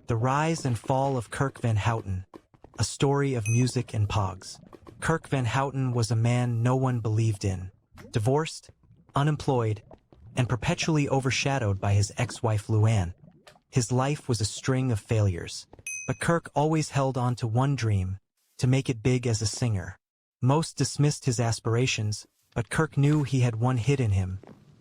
The Rise and Fall of Kirk Van Houten, a story of music and pogs. Kirk Van Houten was a man no one believed in. Divorced, unemployed, and perpetually overshadowed by his ex-wife Luann. His life was a string of failures. But Kirk always held on to one dream, to make it big as a singer. Most dismissed his aspirations, but Kirk knew he had one hit in him,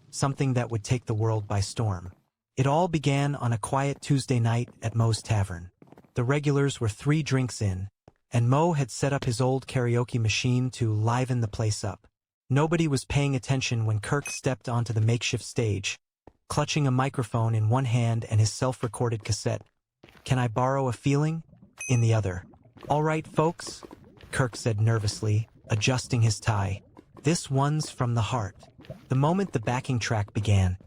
something that would take the world by storm. It all began on a quiet Tuesday night at Moe's Tavern. The regulars were 3 drinks in, and Moe had set up his old karaoke machine to liven the place up. Nobody was paying attention when Kirk stepped onto the makeshift stage, clutching a microphone in one hand and his self-recorded cassette, "Can I Borrow a Feeling?" in the other. "All right, folks," Kirk said nervously, adjusting his tie. "This one's from the heart." The moment the backing track began,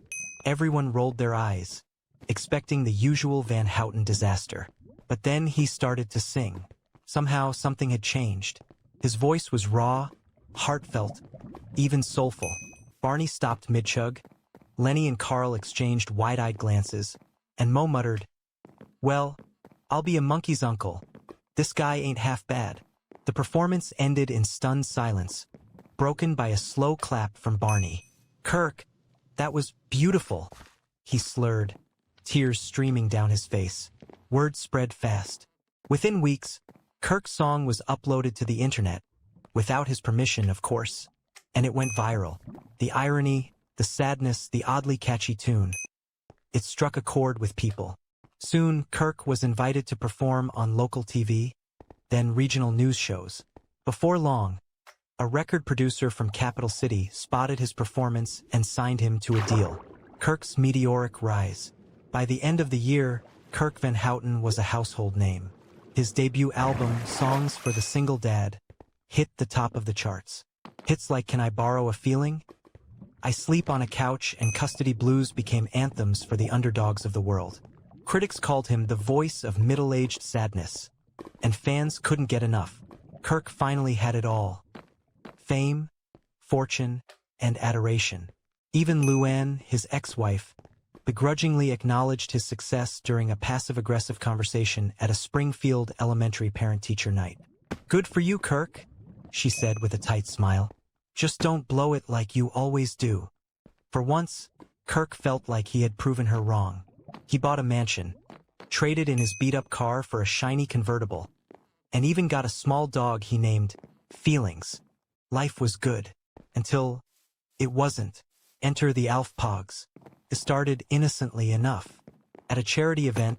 everyone rolled their eyes, expecting the usual Van Houten disaster. But then he started to sing. Somehow something had changed. His voice was raw, heartfelt, even soulful. Barney stopped mid-chug. Lenny and Carl exchanged wide-eyed glances, and Moe muttered, "Well, I'll be a monkey's uncle. This guy ain't half bad." The performance ended in stunned silence, broken by a slow clap from Barney. "Kirk, that was beautiful," he slurred, tears streaming down his face. Word spread fast. Within weeks, Kirk's song was uploaded to the internet, without his permission, of course, and it went viral. The irony, the sadness, the oddly catchy tune. It struck a chord with people. Soon, Kirk was invited to perform on local TV, then regional news shows. Before long, a record producer from Capital City spotted his performance and signed him to a deal. Kirk's meteoric rise. By the end of the year, Kirk Van Houten was a household name. His debut album, Songs for the Single Dad, hit the top of the charts. Hits like Can I Borrow a Feeling? I Sleep on a Couch and Custody Blues became anthems for the underdogs of the world. Critics called him the voice of middle-aged sadness, and fans couldn't get enough. Kirk finally had it all. Fame, fortune, and adoration. Even Luann, his ex-wife, begrudgingly acknowledged his success during a passive-aggressive conversation at a Springfield elementary parent-teacher night. "Good for you, Kirk," she said with a tight smile. "Just don't blow it like you always do." For once, Kirk felt like he had proven her wrong. He bought a mansion, traded in his beat-up car for a shiny convertible, and even got a small dog he named Feelings. Life was good, until it wasn't. Enter the Alf Pogs. It started innocently enough. At a charity event,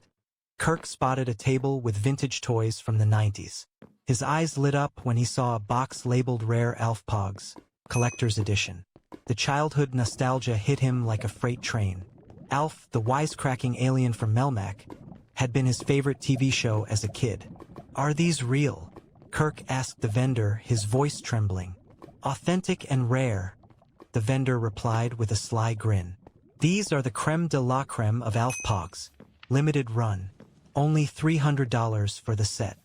Kirk spotted a table with vintage toys from the 90s. His eyes lit up when he saw a box labeled Rare Alf Pogs, Collector's Edition. The childhood nostalgia hit him like a freight train. Alf, the wisecracking alien from Melmac, had been his favorite TV show as a kid. "Are these real?" Kirk asked the vendor, his voice trembling. "Authentic and rare," the vendor replied with a sly grin. "These are the creme de la creme of Alf Pogs. Limited run. Only $300 for the set."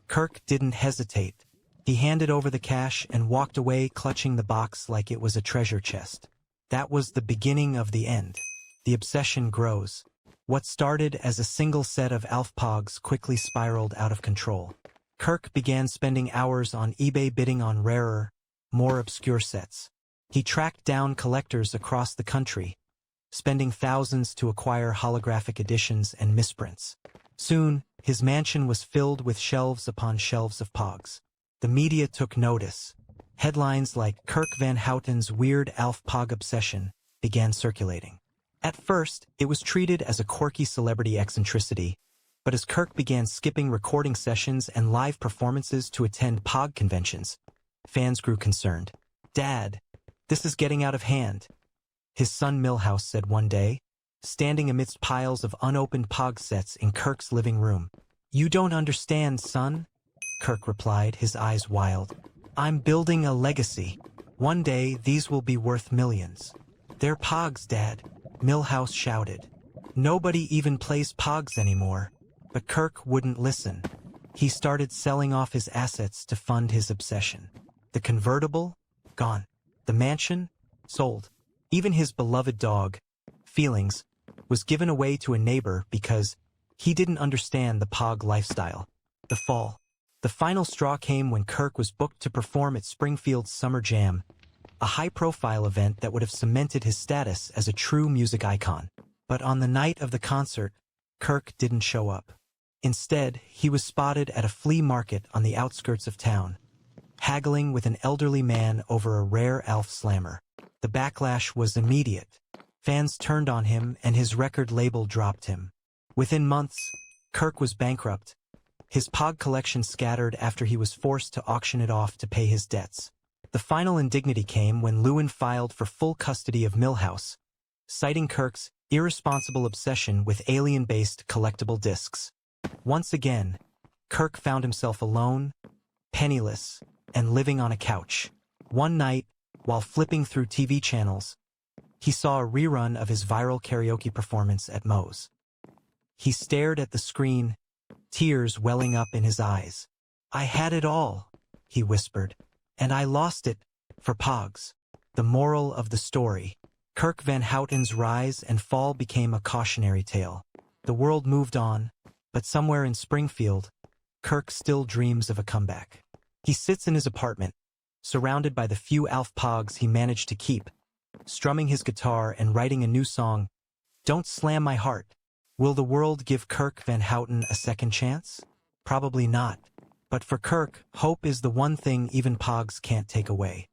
Kirk didn't hesitate. He handed over the cash and walked away clutching the box like it was a treasure chest. That was the beginning of the end. The obsession grows. What started as a single set of Alf Pogs quickly spiraled out of control. Kirk began spending hours on eBay bidding on rarer, more obscure sets. He tracked down collectors across the country, spending thousands to acquire holographic editions and misprints. Soon, his mansion was filled with shelves upon shelves of Pogs. The media took notice. Headlines like "Kirk Van Houten's Weird Alf Pog Obsession" began circulating. At first, it was treated as a quirky celebrity eccentricity, but as Kirk began skipping recording sessions and live performances to attend Pog conventions, fans grew concerned. "Dad, this is getting out of hand," his son Milhouse said one day, standing amidst piles of unopened Pog sets in Kirk's living room. "You don't understand, son," Kirk replied, his eyes wild. "I'm building a legacy. One day, these will be worth millions." "They're Pogs, Dad," Milhouse shouted. "Nobody even plays Pogs anymore." But Kirk wouldn't listen. He started selling off his assets to fund his obsession. The convertible? Gone. The mansion? Sold. Even his beloved dog, Feelings, was given away to a neighbor because He didn't understand the Pog lifestyle. The fall. The final straw came when Kirk was booked to perform at Springfield's Summer Jam, a high-profile event that would have cemented his status as a true music icon. But on the night of the concert, Kirk didn't show up. Instead, he was spotted at a flea market on the outskirts of town, haggling with an elderly man over a rare Alf Slammer. The backlash was immediate. Fans turned on him and his record label dropped him. Within months, Kirk was bankrupt. His Pog collection scattered after he was forced to auction it off to pay his debts. The final indignity came when Lewin filed for full custody of Milhouse, citing Kirk's irresponsible obsession with alien-based collectible discs. Once again, Kirk found himself alone, penniless, and living on a couch. One night, while flipping through TV channels, he saw a rerun of his viral karaoke performance at Moe's. He stared at the screen, tears welling up in his eyes. "I had it all," he whispered, "and I lost it for Pogs." The moral of the story: Kirk Van Houten's rise and fall became a cautionary tale. The world moved on, but somewhere in Springfield, Kirk still dreams of a comeback. He sits in his apartment, surrounded by the few Alf Pogs he managed to keep, strumming his guitar and writing a new song, "Don't Slam My Heart." Will the world give Kirk Van Houten a second chance? Probably not. But for Kirk, hope is the one thing even Pogs can't take away.